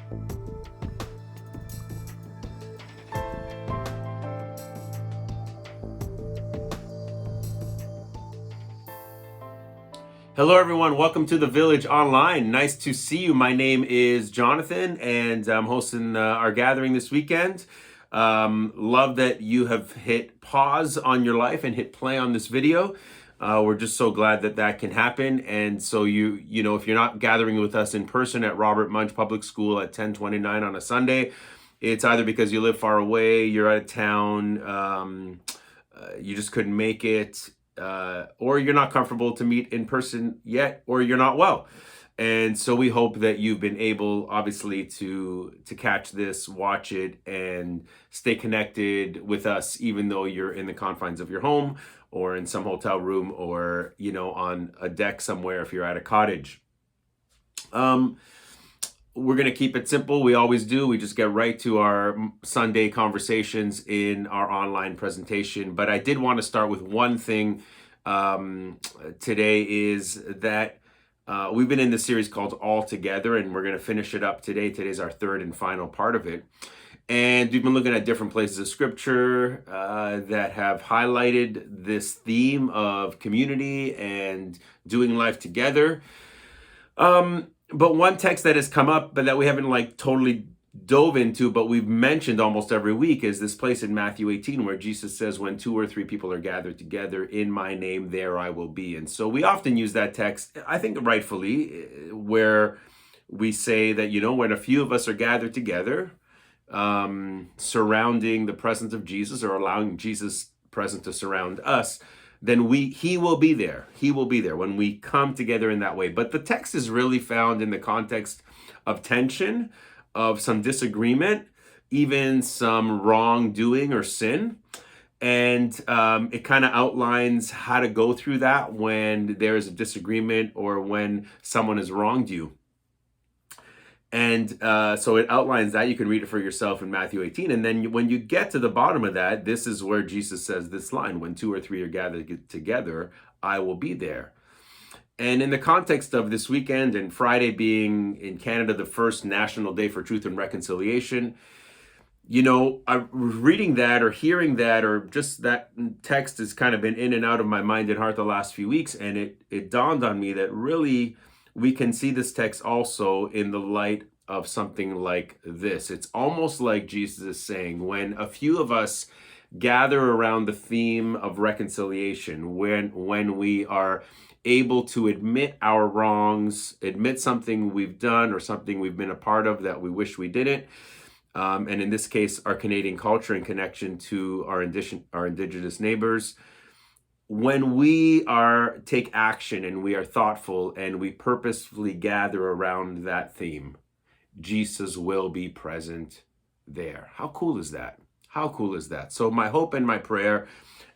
Hello, everyone. Welcome to the Village Online. Nice to see you. My name is Jonathan, and I'm hosting our gathering this weekend. Love that you have hit pause on your life and hit play on this video. We're just so glad that that can happen. And so you know, if you're not gathering with us in person at Robert Munch Public School at 1029 on a Sunday, it's either because you live far away, you're out of town, you just couldn't make it, or you're not comfortable to meet in person yet, or you're not well. And so we hope that you've been able, obviously, to catch this, watch it, and stay connected with us, even though you're in the confines of your home or in some hotel room or, you know, on a deck somewhere if you're at a cottage. We're going to keep it simple. We always do. We just get right to our Sunday conversations in our online presentation. But I did want to start with one thing today, is that we've been in this series called All Together, and we're going to finish it up today. Today's our third and final part of it. And we've been looking at different places of scripture that have highlighted this theme of community and doing life together. But one text that has come up, but that we haven't like totally dove into, but we've mentioned almost every week, is this place in Matthew 18 where Jesus says, when 2 or 3 people are gathered together in my name, there I will be. And so we often use that text, I think rightfully, where we say that, you know, when a few of us are gathered together, surrounding the presence of Jesus, or allowing Jesus' presence to surround us, then he will be there. He will be there when we come together in that way. But the text is really found in the context of tension, of some disagreement, even some wrongdoing or sin. And it kind of outlines how to go through that when there is a disagreement or when someone has wronged you. And so it outlines that. You can read it for yourself in Matthew 18. And then when you get to the bottom of that, this is where Jesus says this line, when 2 or 3 are gathered together, I will be there. And in the context of this weekend and Friday being in Canada, the first National Day for Truth and Reconciliation, you know, I reading that or hearing that, or just that text has kind of been in and out of my mind and heart the last few weeks. And it dawned on me that really we can see this text also in the light of something like this. It's almost like Jesus is saying, when a few of us gather around the theme of reconciliation, when we are able to admit our wrongs, admit something we've done or something we've been a part of that we wish we didn't, and in this case, our Canadian culture and connection to our Indigenous neighbors, when we take action and we are thoughtful and we purposefully gather around that theme, Jesus will be present there. How cool is that? How cool is that? So my hope and my prayer,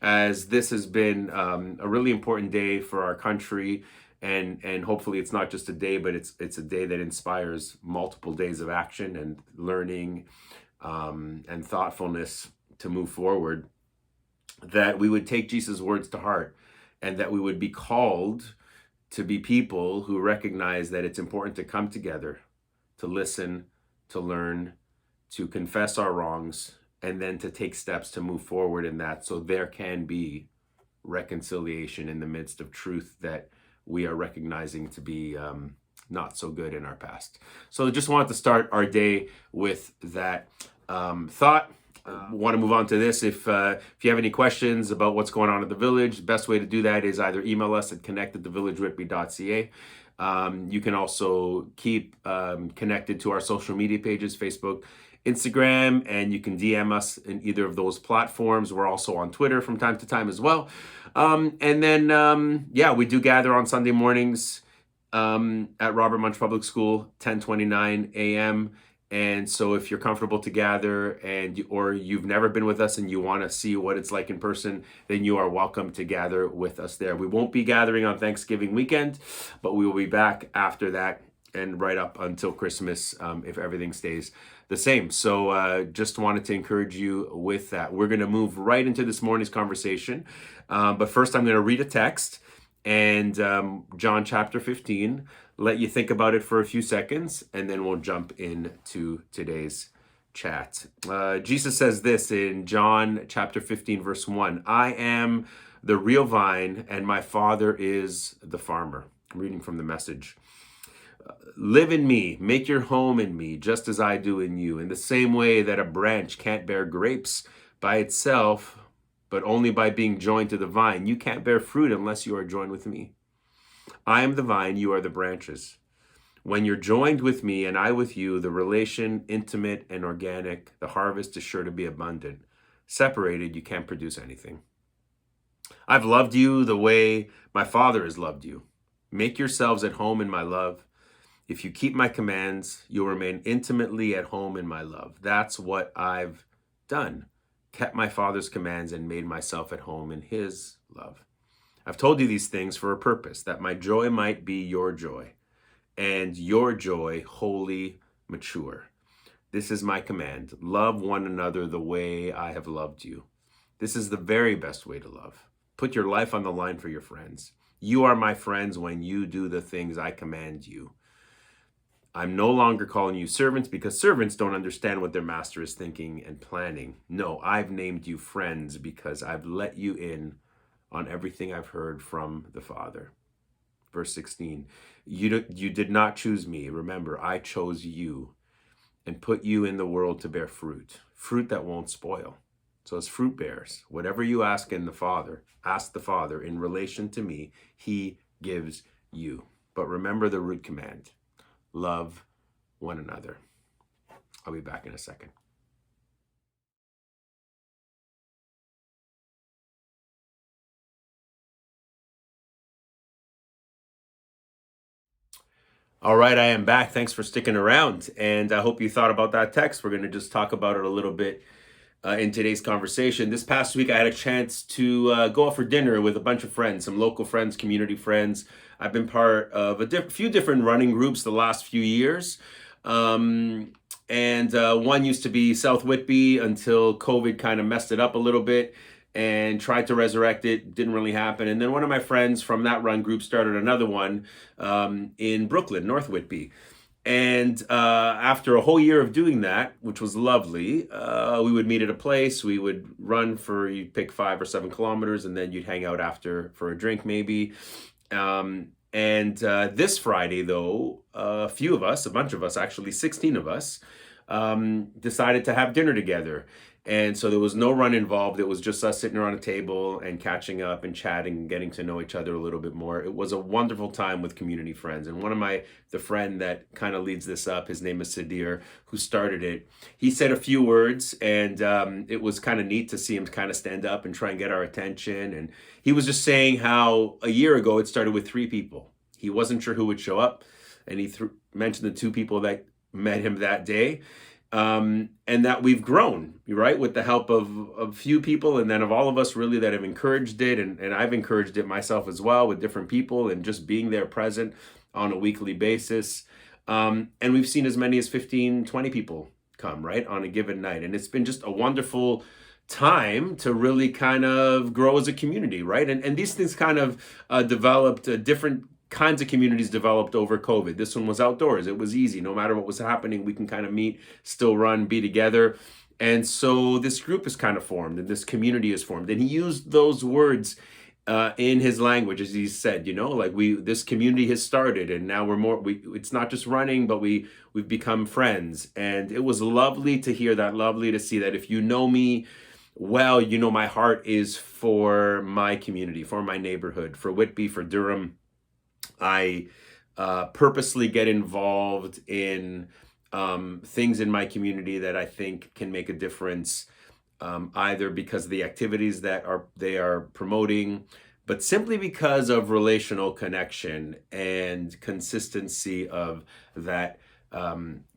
as this has been a really important day for our country, and hopefully it's not just a day, but it's a day that inspires multiple days of action and learning and thoughtfulness to move forward, that we would take Jesus' words to heart, and that we would be called to be people who recognize that it's important to come together, to listen, to learn, to confess our wrongs, and then to take steps to move forward in that, so there can be reconciliation in the midst of truth that we are recognizing to be not so good in our past. So I just wanted to start our day with that thought. Want to move on to this. If you have any questions about what's going on at the Village, the best way to do that is either email us at connect@thevillagerewhitby.ca. You can also keep connected to our social media pages, Facebook, Instagram, and you can DM us in either of those platforms. We're also on Twitter from time to time as well. And then, we do gather on Sunday mornings at Robert Munch Public School, 10:29 a.m. And so if you're comfortable to gather, or you've never been with us and you want to see what it's like in person, then you are welcome to gather with us there. We won't be gathering on Thanksgiving weekend, but we will be back after that and right up until Christmas, if everything stays the same. So just wanted to encourage you with that. We're going to move right into this morning's conversation. But first, I'm going to read a text, and John chapter 15, let you think about it for a few seconds, and then we'll jump into today's chat. Jesus says this in John chapter 15, verse 1. I am the real vine, and my Father is the farmer. I'm reading from the Message. Live in me, make your home in me, just as I do in you. In the same way that a branch can't bear grapes by itself, but only by being joined to the vine, you can't bear fruit unless you are joined with me. I am the vine, you are the branches. When you're joined with me and I with you, the relation, intimate and organic, the harvest is sure to be abundant. Separated, you can't produce anything. I've loved you the way my Father has loved you. Make yourselves at home in my love. If you keep my commands, you'll remain intimately at home in my love. That's what I've done. Kept my Father's commands and made myself at home in his love. I've told you these things for a purpose, that my joy might be your joy, and your joy wholly mature. This is my command. Love one another the way I have loved you. This is the very best way to love. Put your life on the line for your friends. You are my friends when you do the things I command you. I'm no longer calling you servants because servants don't understand what their master is thinking and planning. No, I've named you friends because I've let you in on everything I've heard from the Father. Verse 16, you did not choose me. Remember, I chose you and put you in the world to bear fruit, fruit that won't spoil. So as fruit bears, whatever you ask the Father in relation to me, he gives you. But remember the root command, love one another. I'll be back in a second. All right, I am back. Thanks for sticking around. And I hope you thought about that text. We're going to just talk about it a little bit in today's conversation. This past week, I had a chance to go out for dinner with a bunch of friends, some local friends, community friends. I've been part of a few different running groups the last few years. And one used to be South Whitby until COVID kind of messed it up a little bit and tried to resurrect it. Didn't really happen. And then one of my friends from that run group started another one in Brooklyn, North Whitby. And after a whole year of doing that, which was lovely, we would meet at a place. We would run for, you'd pick 5 or 7 kilometers, and then you'd hang out after for a drink maybe. This Friday, though, a bunch of us, actually 16 of us, decided to have dinner together. And so there was no run involved. It was just us sitting around a table and catching up and chatting and getting to know each other a little bit more. It was a wonderful time with community friends. And the friend that kind of leads this up, his name is Sadir, who started it. He said a few words, and it was kind of neat to see him kind of stand up and try and get our attention. And he was just saying how a year ago it started with 3 people. He wasn't sure who would show up. And he mentioned the 2 people that met him that day. And that we've grown, right, with the help of a few people, and then of all of us really that have encouraged it, and I've encouraged it myself as well with different people, and just being there present on a weekly basis. And we've seen as many as 15, 20 people come, right, on a given night. And it's been just a wonderful time to really kind of grow as a community, right? And these things kind of developed different kinds of communities developed over COVID. This one was outdoors. It was easy. No matter what was happening, we can kind of meet, still run, be together. And so this group is kind of formed, and this community is formed. And he used those words in his language, as he said, like this community has started, and now it's not just running, but we've become friends. And it was lovely to hear that, lovely to see that. If you know me well, my heart is for my community, for my neighborhood, for Whitby, for Durham. I purposely get involved in things in my community that I think can make a difference, either because of the activities that they are promoting, but simply because of relational connection and consistency of that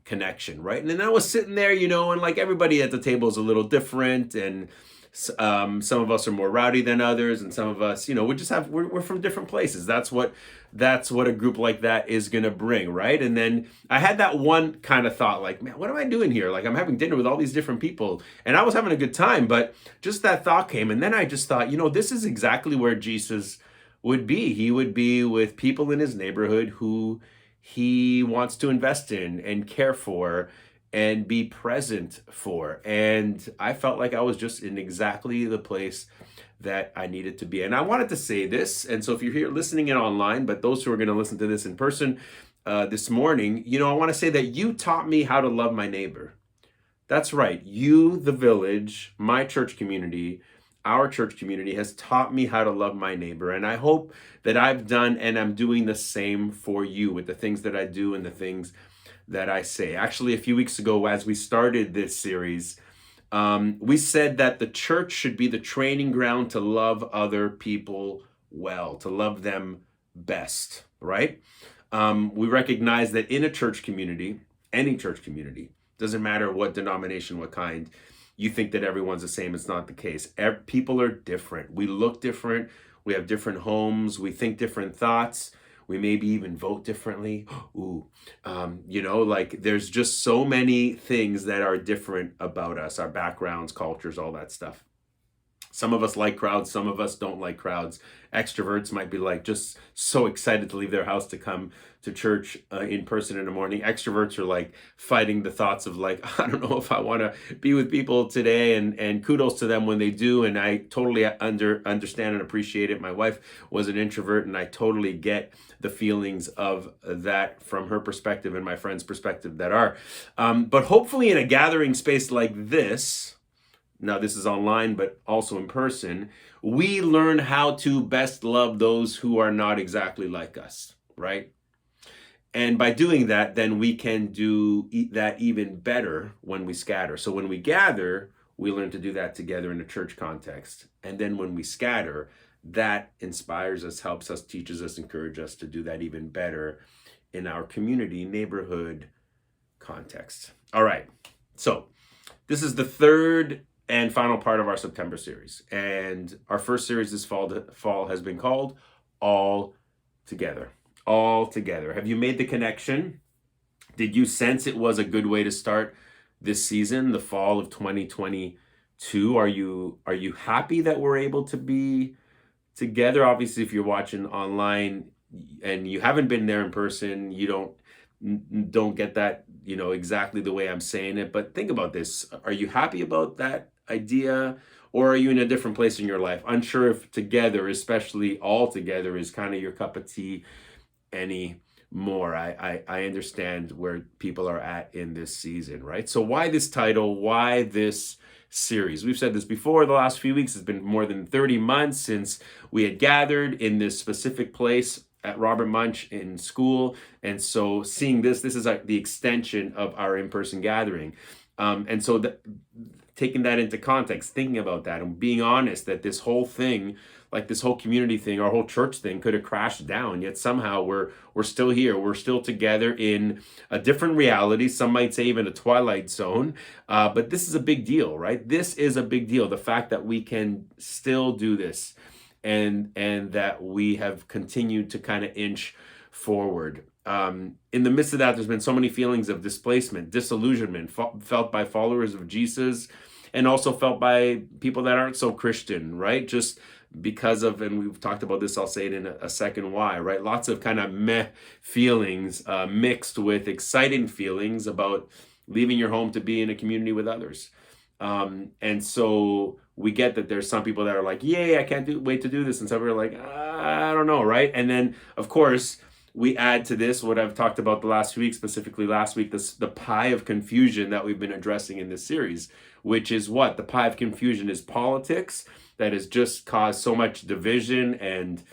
connection, right? And then I was sitting there, and like everybody at the table is a little different, and some of us are more rowdy than others, and some of us, we're from different places. That's what a group like that is gonna bring, right? And then I had that one kind of thought, like, man, what am I doing here? Like, I'm having dinner with all these different people, and I was having a good time, but just that thought came, and then I just thought, this is exactly where Jesus would be. He would be with people in his neighborhood who he wants to invest in and care for and be present for. And I felt like I was just in exactly the place that I needed to be. And I wanted to say this. And so if you're here listening in online, but those who are going to listen to this in person this morning, I want to say that you taught me how to love my neighbor. That's right. You, the Village, my church community, our church community has taught me how to love my neighbor. And I hope that I've done and I'm doing the same for you with the things that I do and the things that I say. Actually, a few weeks ago, as we started this series, we said that the church should be the training ground to love other people well, to love them best, right? We recognize that in a church community, any church community, doesn't matter what denomination, what kind, you think that everyone's the same. It's not the case. People are different. We look different. We have different homes. We think different thoughts. We maybe even vote differently. There's just so many things that are different about us, our backgrounds, cultures, all that stuff. Some of us like crowds, some of us don't like crowds. Extroverts might be like just so excited to leave their house to come to church in person in the morning. Extroverts are like fighting the thoughts of like, I don't know if I want to be with people today, and kudos to them when they do. And I totally understand and appreciate it. My wife was an introvert, and I totally get the feelings of that from her perspective and my friend's perspective that are. But hopefully in a gathering space like this, now this is online, but also in person, we learn how to best love those who are not exactly like us, right? And by doing that, then we can do that even better when we scatter. So when we gather, we learn to do that together in a church context. And then when we scatter, that inspires us, helps us, teaches us, encourages us to do that even better in our community, neighborhood context. All right. So this is the third and final part of our September series. And our first series this fall has been called All Together. All Together. Have you made the connection? Did you sense it was a good way to start this season, the fall of 2022? Are you happy that we're able to be together? Obviously, if you're watching online and you haven't been there in person, you don't get that, exactly the way I'm saying it. But think about this. Are you happy about that idea, or are you in a different place in your life? Unsure if together, especially all together, is kind of your cup of tea anymore. I understand where people are at in this season, right? So why this title? Why this series? We've said this before. The last few weeks, it's been more than 30 months since we had gathered in this specific place at Robert Munch in school. And so seeing this is like the extension of our in-person gathering. And so taking that into context, thinking about that and being honest that this whole thing, like this whole community thing, our whole church thing could have crashed down, yet somehow we're still here. We're still together in a different reality. Some might say even a twilight zone. But this is a big deal, right? This is a big deal. The fact that we can still do this and that we have continued to kind of inch forward. In the midst of that, there's been so many feelings of displacement, disillusionment, felt by followers of Jesus, and also felt by people that aren't so Christian, right? Just because of, and we've talked about this, I'll say it in a second why, right? Lots of kind of meh feelings mixed with exciting feelings about leaving your home to be in a community with others. And so we get that there's some people that are like, yay, I can't wait to do this. And some are like, I don't know, right? And then, of course, we add to this what I've talked about the last week, specifically last week, the pie of confusion that we've been addressing in this series, which is what? The pie of confusion is politics that has just caused so much division and,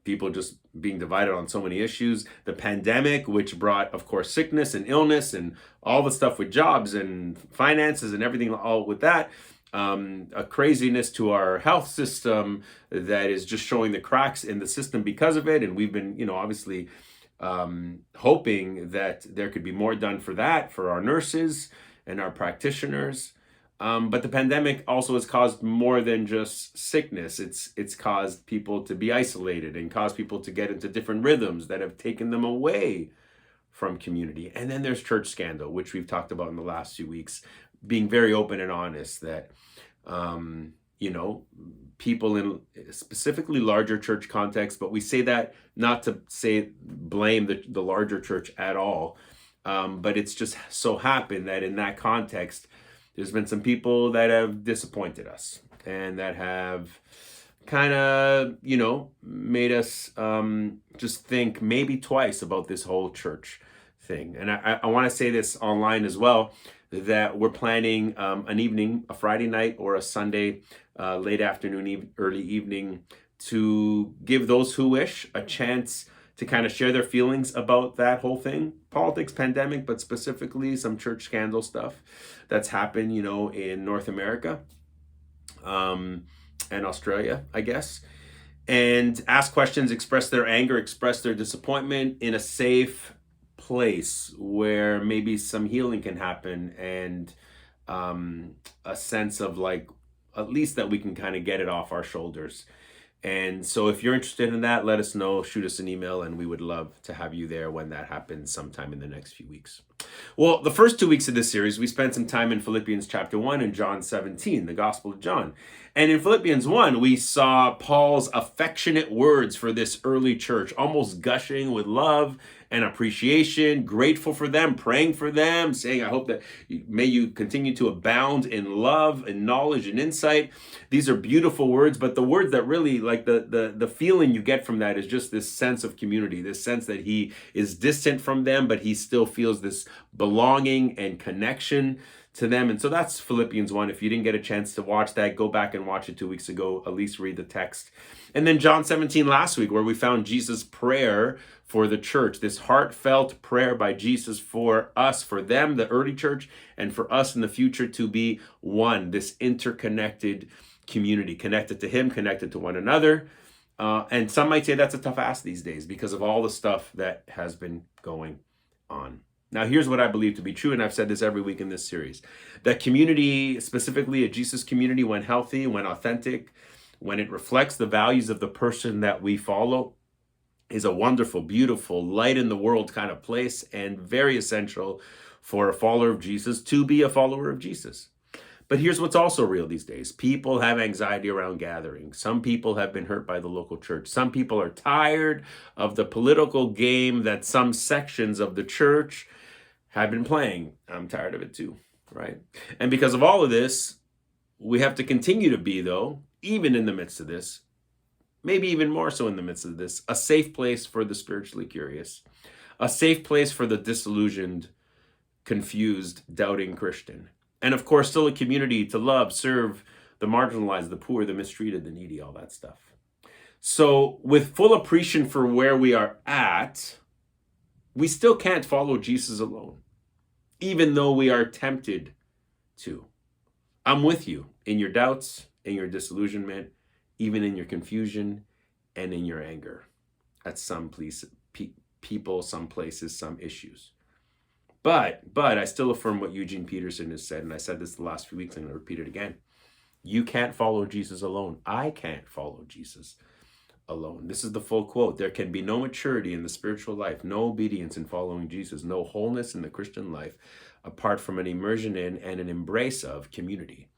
people just being divided on so many issues. The pandemic, which brought, of course, sickness and illness and all the stuff with jobs and finances and everything all with that. A craziness to our health system that is just showing the cracks in the system because of it. And we've been, obviously hoping that there could be more done for that, for our nurses and our practitioners. But the pandemic also has caused more than just sickness. It's caused people to be isolated and caused people to get into different rhythms that have taken them away from community. And then there's church scandal, which we've talked about in the last few weeks, being very open and honest that, people in specifically larger church contexts, but we say that not to say blame the larger church at all. But it's just so happened that in that context, there's been some people that have disappointed us and that have kind of, made us just think maybe twice about this whole church thing. And I want to say this online as well, that we're planning an evening, a Friday night or a Sunday late afternoon, early evening, to give those who wish a chance to kind of share their feelings about that whole thing, politics, pandemic, but specifically some church scandal stuff that's happened, in North America and Australia, I guess, and ask questions, express their anger, express their disappointment in a safe place where maybe some healing can happen, and a sense of like, at least that we can kind of get it off our shoulders. And so if you're interested in that, let us know, shoot us an email, and we would love to have you there when that happens sometime in the next few weeks. Well, the first 2 weeks of this series, we spent some time in Philippians chapter 1 and John 17, the Gospel of John. And in Philippians 1, we saw Paul's affectionate words for this early church, almost gushing with love and appreciation, grateful for them, praying for them, saying, I hope that may you continue to abound in love and knowledge and insight. These are beautiful words, but the words that really, like the feeling you get from that is just this sense of community, this sense that he is distant from them, but he still feels this belonging and connection to them. And so that's Philippians 1. If you didn't get a chance to watch that, go back and watch it 2 weeks ago, at least read the text. And then John 17 last week, where we found Jesus' prayer for the church, this heartfelt prayer by Jesus for us, for them, the early church, and for us in the future to be one, this interconnected community, connected to him, connected to one another. And some might say that's a tough ask these days because of all the stuff that has been going on. Now, here's what I believe to be true, and I've said this every week in this series. That community, specifically a Jesus community, when healthy, when authentic, when it reflects the values of the person that we follow, is a wonderful, beautiful, light in the world kind of place, and very essential for a follower of Jesus to be a follower of Jesus. But here's what's also real these days. People have anxiety around gatherings. Some people have been hurt by the local church. Some people are tired of the political game that some sections of the church have been playing. I'm tired of it too, right? And because of all of this, we have to continue to be, though, even in the midst of this, maybe even more so in the midst of this, a safe place for the spiritually curious, a safe place for the disillusioned, confused, doubting Christian. And of course, still a community to love, serve the marginalized, the poor, the mistreated, the needy, all that stuff. So with full appreciation for where we are at, we still can't follow Jesus alone, even though we are tempted to. I'm with you in your doubts, in your disillusionment, even in your confusion and in your anger at some people, some places, some issues. But I still affirm what Eugene Peterson has said, and I said this the last few weeks, I'm going to repeat it again. You can't follow Jesus alone. I can't follow Jesus alone. This is the full quote. There can be no maturity in the spiritual life, no obedience in following Jesus, no wholeness in the Christian life apart from an immersion in and an embrace of community.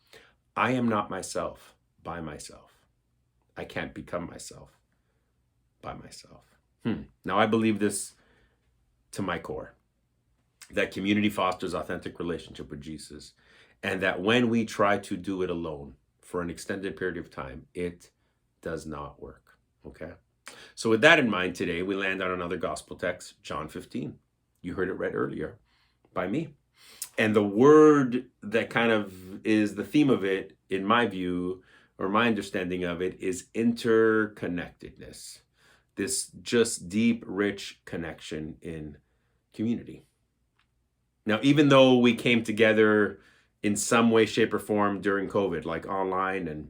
I am not myself by myself. I can't become myself by myself. Now, I believe this to my core, that community fosters authentic relationship with Jesus, and that when we try to do it alone for an extended period of time, it does not work, okay? So with that in mind, today we land on another gospel text, John 15. You heard it read earlier by me. And the word that kind of is the theme of it, in my view, or my understanding of it, is interconnectedness. This just deep, rich connection in community. Now, even though we came together in some way, shape, or form during COVID, like online and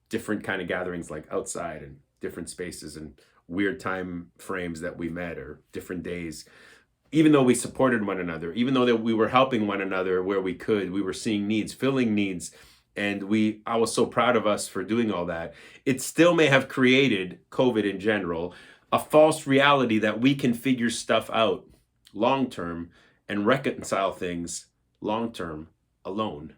different kind of gatherings like outside and different spaces and weird time frames that we met or different days, even though we supported one another, even though that we were helping one another where we could, we were seeing needs, filling needs, and I was so proud of us for doing all that, it still may have created, COVID in general, a false reality that we can figure stuff out long-term and reconcile things long-term alone.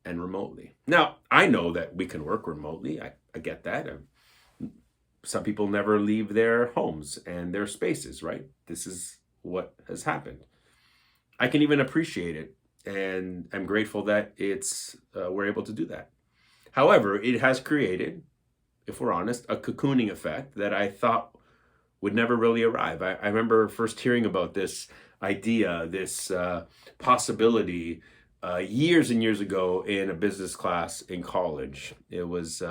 and remotely. Now, I know that we can work remotely. I get that. Some people never leave their homes and their spaces, right? This is what has happened. I can even appreciate it, and I'm grateful that we're able to do that. However, it has created, if we're honest, a cocooning effect that I thought would never really arrive. I remember first hearing about this idea, this possibility, years and years ago in a business class in college. It was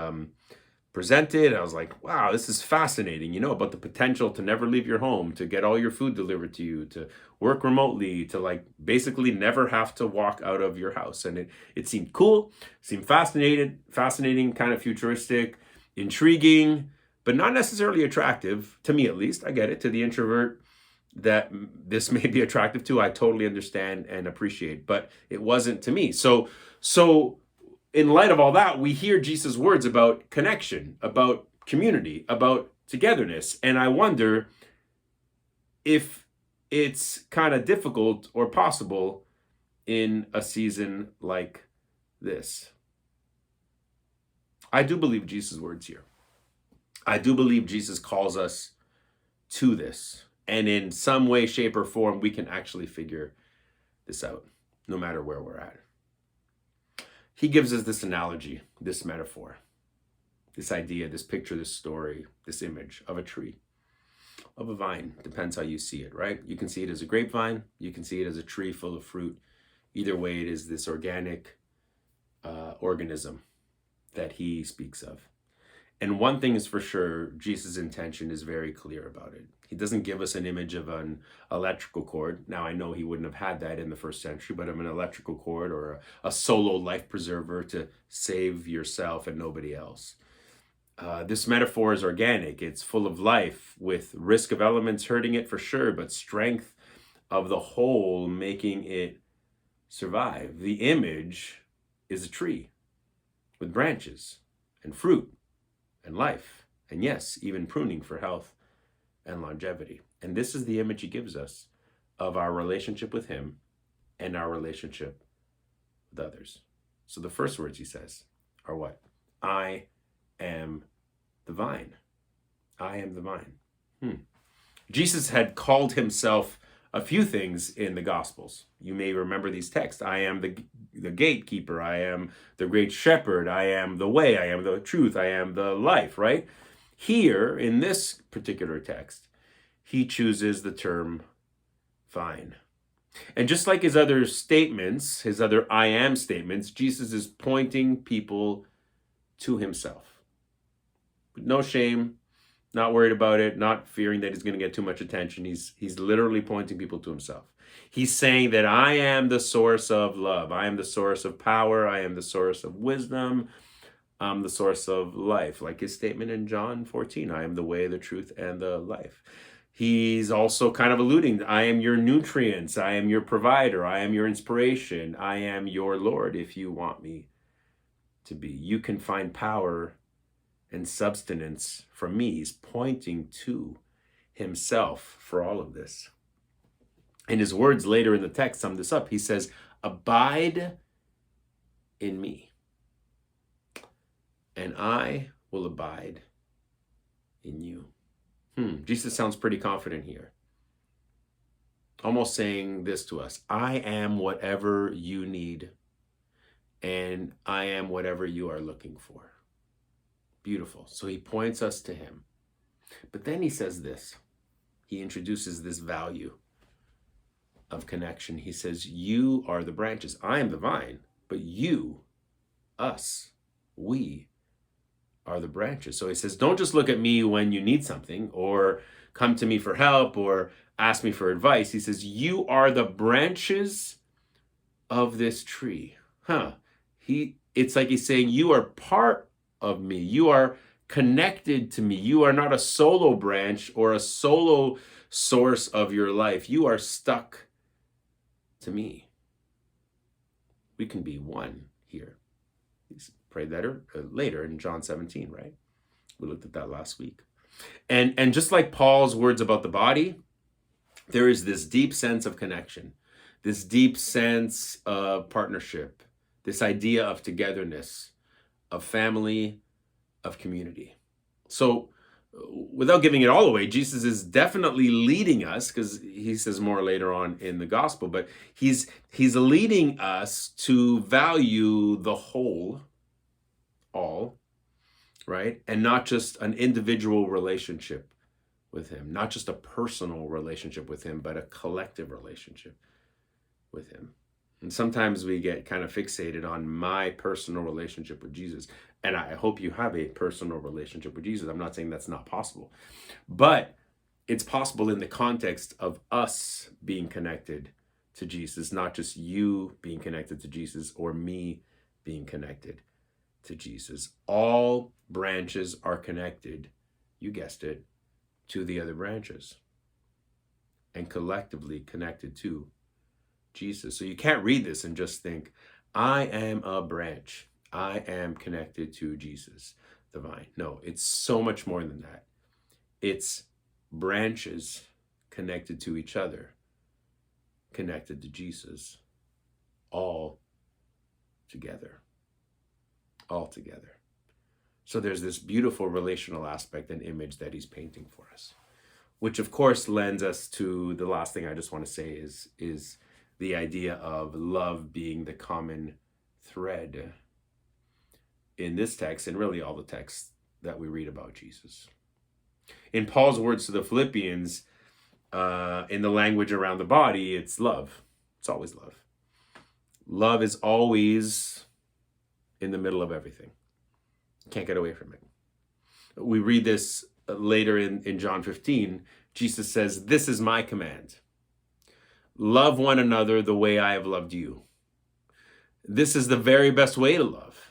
presented. I was like, wow, this is fascinating, about the potential to never leave your home, to get all your food delivered to you, to work remotely, to like basically never have to walk out of your house. And it seemed cool, seemed fascinating, kind of futuristic, intriguing, but not necessarily attractive, to me at least. I get it. To the introvert that this may be attractive to, I totally understand and appreciate, but it wasn't to me. So in light of all that, we hear Jesus' words about connection, about community, about togetherness. And I wonder if it's kind of difficult or possible in a season like this. I do believe Jesus' words here. I do believe Jesus calls us to this. And in some way, shape, or form, we can actually figure this out, no matter where we're at. He gives us this analogy, this metaphor, this idea, this picture, this story, this image of a tree, of a vine. Depends how you see it, right? You can see it as a grapevine. You can see it as a tree full of fruit. Either way, it is this organic organism that he speaks of. And one thing is for sure, Jesus' intention is very clear about it. He doesn't give us an image of an electrical cord. Now, I know he wouldn't have had that in the first century, but of an electrical cord or a solo life preserver to save yourself and nobody else. This metaphor is organic. It's full of life, with risk of elements hurting it for sure, but strength of the whole making it survive. The image is a tree with branches and fruit and life, and yes, even pruning for health and longevity. And this is the image he gives us of our relationship with him and our relationship with others. So the first words he says are what? I am the vine. I am the vine. Jesus had called himself a few things in the Gospels. You may remember these texts. I am the gatekeeper. I am the great shepherd. I am the way. I am the truth. I am the life, right? Here, in this particular text, he chooses the term vine. And just like his other statements, his other I am statements, Jesus is pointing people to himself. With no shame, not worried about it, not fearing that he's going to get too much attention. He's literally pointing people to himself. He's saying that I am the source of love. I am the source of power. I am the source of wisdom. I'm the source of life. Like his statement in John 14, I am the way, the truth, and the life. He's also kind of alluding, I am your nutrients. I am your provider. I am your inspiration. I am your Lord if you want me to be. You can find power and substance from me. He's pointing to himself for all of this. And his words later in the text sum this up. He says, abide in me, and I will abide in you. Jesus sounds pretty confident here. Almost saying this to us, I am whatever you need, and I am whatever you are looking for. Beautiful. So he points us to him. But then he says this. He introduces this value of connection. He says, you are the branches. I am the vine, but you, us, we are the branches. So he says, don't just look at me when you need something or come to me for help or ask me for advice. He says, you are the branches of this tree. It's like he's saying, you are part of me. You are connected to me. You are not a solo branch or a solo source of your life. You are stuck to me. We can be one here. He's prayed that later in John 17, right? We looked at that last week. And just like Paul's words about the body, there is this deep sense of connection, this deep sense of partnership, this idea of togetherness, of family, of community. So without giving it all away, Jesus is definitely leading us, because he says more later on in the gospel, but he's leading us to value the whole, all, right? And not just an individual relationship with him, not just a personal relationship with him, but a collective relationship with him. And sometimes we get kind of fixated on my personal relationship with Jesus. And I hope you have a personal relationship with Jesus. I'm not saying that's not possible, but it's possible in the context of us being connected to Jesus, not just you being connected to Jesus or me being connected to Jesus. All branches are connected, you guessed it, to the other branches, and collectively connected to Jesus. So you can't read this and just think, I am a branch. I am connected to Jesus, the vine. No, it's so much more than that. It's branches connected to each other, connected to Jesus, all together. All together. So there's this beautiful relational aspect and image that he's painting for us, which of course lends us to the last thing I just want to say is the idea of love being the common thread in this text, and really all the texts that we read about Jesus. In Paul's words to the Philippians, in the language around the body, it's love. It's always love. Love is always in the middle of everything. Can't get away from it. We read this later in John 15. Jesus says, "This is my command. Love one another the way I have loved you." This is the very best way to love.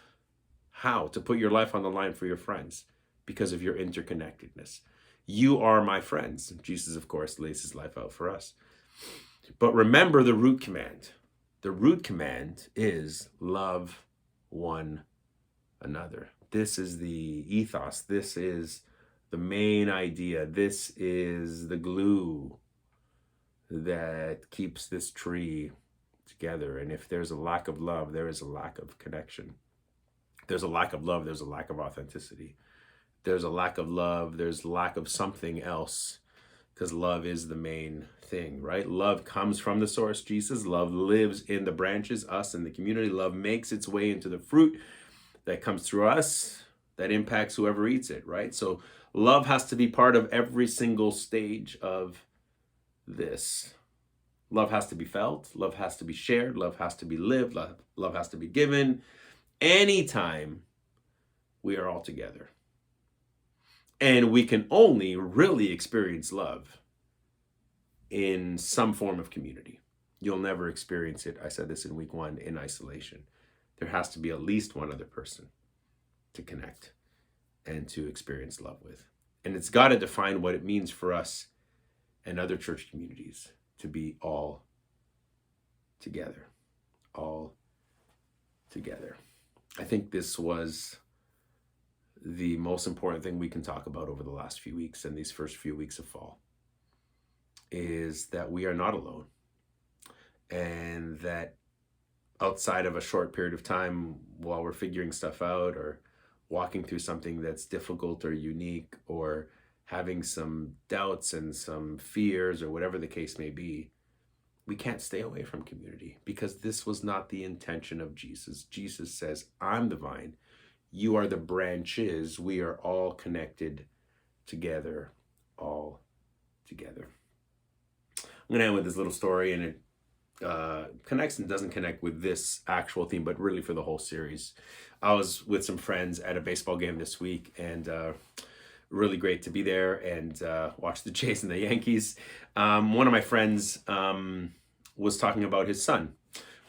How? To put your life on the line for your friends because of your interconnectedness. You are my friends. Jesus, of course, lays his life out for us. But remember the root command. The root command is love one another. This is the ethos. This is the main idea. This is the glue that keeps this tree together. And if there's a lack of love, there is a lack of connection. There's a lack of love, there's a lack of authenticity. There's a lack of love, there's lack of something else, because love is the main thing, right? Love comes from the source, Jesus. Love lives in the branches, us and the community. Love makes its way into the fruit that comes through us, that impacts whoever eats it, right? So love has to be part of every single stage of this. Love has to be felt, love has to be shared, love has to be lived, love has to be given anytime we are all together. And we can only really experience love in some form of community. You'll never experience it, I said this in week 1, in isolation. There has to be at least one other person to connect and to experience love with. And it's got to define what it means for us and other church communities to be all together. All together. I think this was the most important thing we can talk about over the last few weeks and these first few weeks of fall, is that we are not alone, and that outside of a short period of time while we're figuring stuff out or walking through something that's difficult or unique or having some doubts and some fears or whatever the case may be, we can't stay away from community, because this was not the intention of Jesus. Jesus says, I'm the vine, you are the branches, we are all connected together, all together. I'm going to end with this little story, and it connects and doesn't connect with this actual theme, but really for the whole series. I was with some friends at a baseball game this week, and really great to be there and watch the Jays and the Yankees. One of my friends was talking about his son,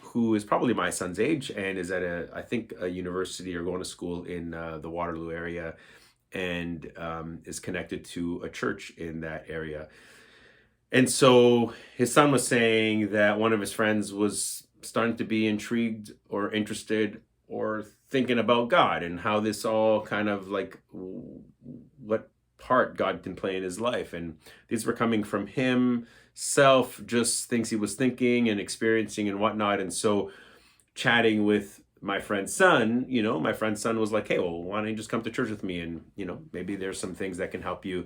who is probably my son's age and is at a university or going to school in the Waterloo area, and is connected to a church in that area. And so his son was saying that one of his friends was starting to be intrigued or interested or thinking about God and how this all kind of like what part God can play in his life. And these were coming from himself, just things he was thinking and experiencing and whatnot. And so chatting with my friend's son, my friend's son was like, hey, well, why don't you just come to church with me? And, maybe there's some things that can help you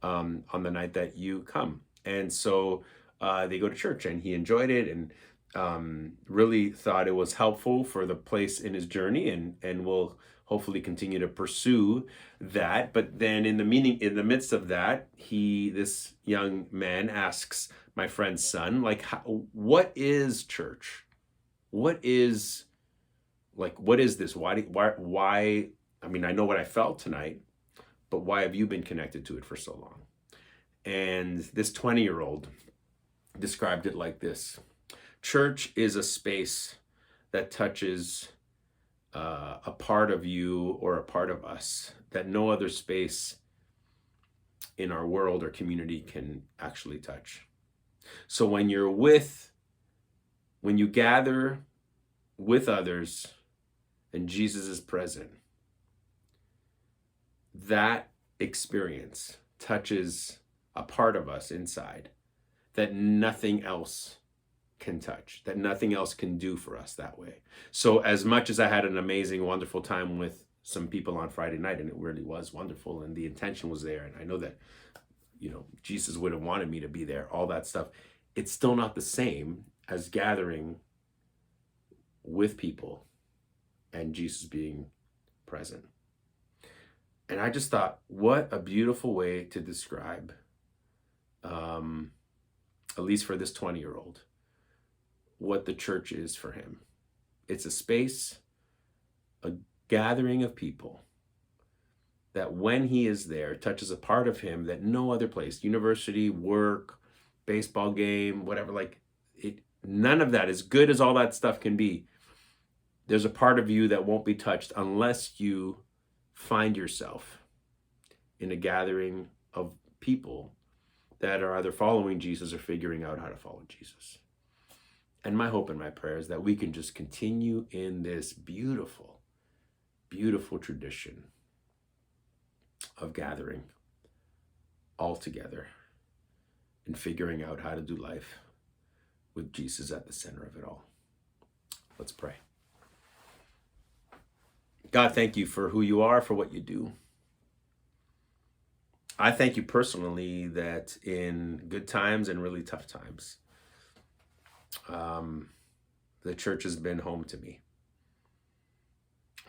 on the night that you come. And so they go to church, and he enjoyed it, and really thought it was helpful for the place in his journey, and will hopefully continue to pursue that. But then in the midst of that, this young man asks my friend's son, like, what is church? What is this? Why? I mean, I know what I felt tonight, but why have you been connected to it for so long? And this 20-year-old described it like this: church is a space that touches a part of you or a part of us that no other space in our world or community can actually touch. So when you gather with others and Jesus is present, that experience touches a part of us inside that nothing else can touch, that nothing else can do for us that way. So as much as I had an amazing, wonderful time with some people on Friday night, and it really was wonderful, and the intention was there, and I know that, Jesus would have wanted me to be there, all that stuff, it's still not the same as gathering with people and Jesus being present. And I just thought, what a beautiful way to describe, at least for this 20-year-old, what the church is for him. It's a space, a gathering of people that when he is there touches a part of him that no other place, university, work, baseball game, whatever, none of that, as good as all that stuff can be, there's a part of you that won't be touched unless you find yourself in a gathering of people that are either following Jesus or figuring out how to follow Jesus. And my hope and my prayer is that we can just continue in this beautiful, beautiful tradition of gathering all together and figuring out how to do life with Jesus at the center of it all. Let's pray. God, thank you for who you are, for what you do. I thank you personally that in good times and really tough times, the church has been home to me.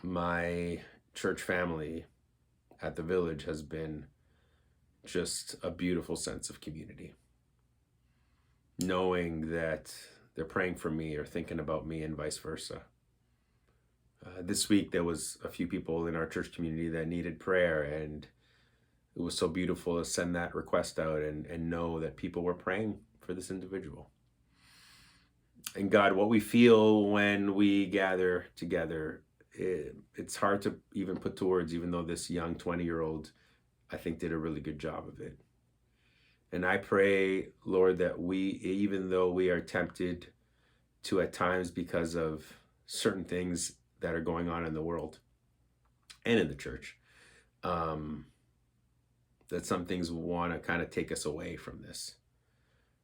My church family at the Village has been just a beautiful sense of community. Knowing that they're praying for me or thinking about me and vice versa. This week there was a few people in our church community that needed prayer, and it was so beautiful to send that request out and know that people were praying for this individual. And God, what we feel when we gather together, it's hard to even put to words, even though this young 20-year-old, I think, did a really good job of it. And I pray, Lord, that even though we are tempted to at times, because of certain things that are going on in the world and in the church, that some things want to kind of take us away from this.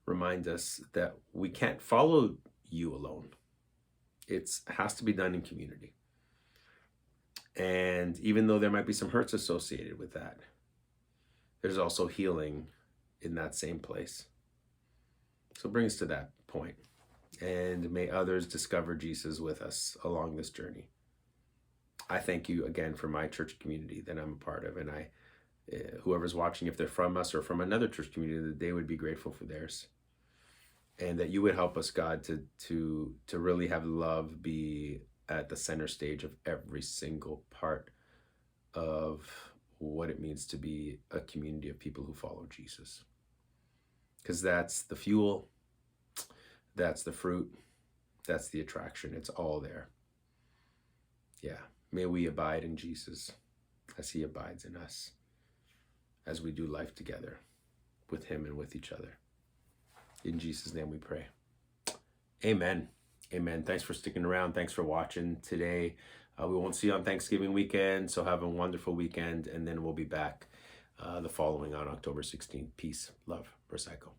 Remind us that we can't follow you alone. It has to be done in community. And even though there might be some hurts associated with that, there's also healing in that same place. So bring us to that point, and may others discover Jesus with us along this journey. I thank you again for my church community that I'm a part of, and whoever's watching, if they're from us or from another church community, that they would be grateful for theirs. And that you would help us, God, to really have love be at the center stage of every single part of what it means to be a community of people who follow Jesus. Because that's the fuel, that's the fruit, that's the attraction. It's all there. Yeah, may we abide in Jesus as he abides in us, as we do life together with him and with each other. In Jesus' name we pray. Amen. Amen. Thanks for sticking around. Thanks for watching today. We won't see you on Thanksgiving weekend, so have a wonderful weekend, and then we'll be back the following on October 16th. Peace, love, Prosecco.